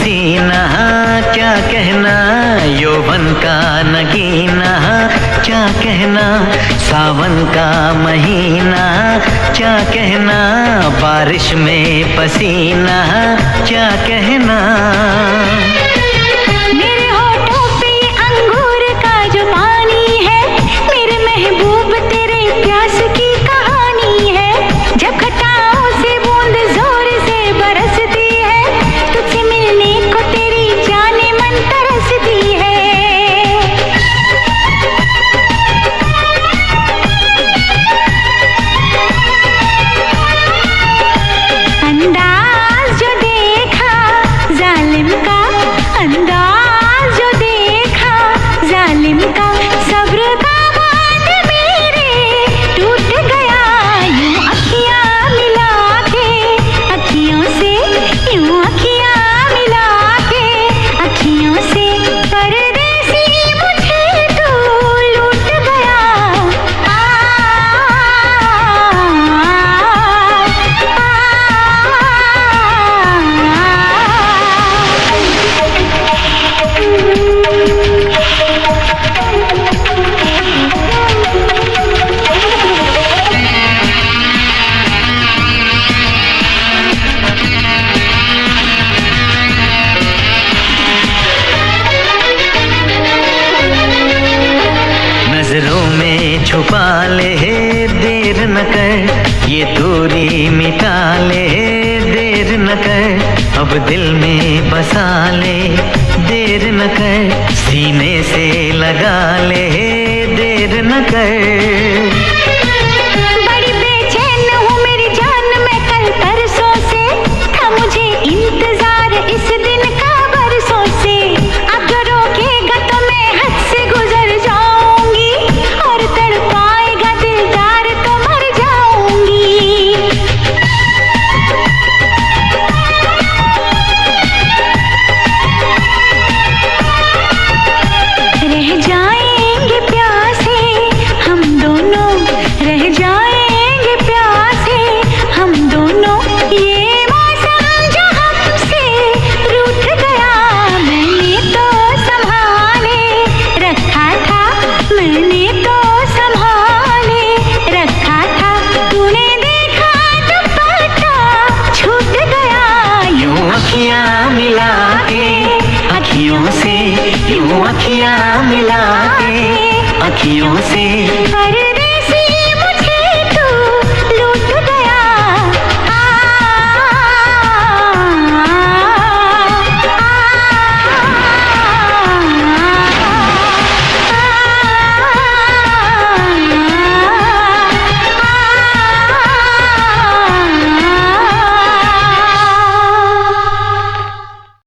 पसीना, क्या कहना यौवन का नगीना, क्या कहना सावन का महीना, क्या कहना बारिश में पसीना, क्या कहना। मेरे होठों पे अंगूर का जो पानी है, मेरे महबूब तेरे प्यास की कहानी है। जब खटाओं से बूंद जोर से बरसती है, तुझसे मिलने को तेरी जाने मन तरसती है। अंदाज जो देखा जालिम का, अंदाज जो देखा जालिम का, सब्र का बांध मेरे टूट गया। यूं अखियां मिला के अखियों से, यूं अखियां मिला के अखियों से, परदेसी मुझे तू लूट गया। नजरों में छुपा ले देर न कर, ये दूरी मिटा ले देर न कर, अब दिल में बसा ले देर न कर, सीने से लगा ले देर न कर। बड़ी बेचैन हूँ मेरी जान, मैं कल परसों से, था मुझे इंतजार इस दिन का बरसों से। अब जो रोकेगा तो मैं हद से गुजर जाऊंगी, और तड़पाएगा दिलदार तो मर जाऊंगी। रह जाएंगे प्यासे हम दोनों, रह जाएंगे प्यासे हम दोनों, ये मौसम जो हमसे रूठ गया। मैंने तो संभाले रखा था, मैंने तो संभाले रखा था, तूने देखा दुपट्टा छूट गया। यूं अखियां मिला के अखियों से, यूं अखियां मिला के अखियों से,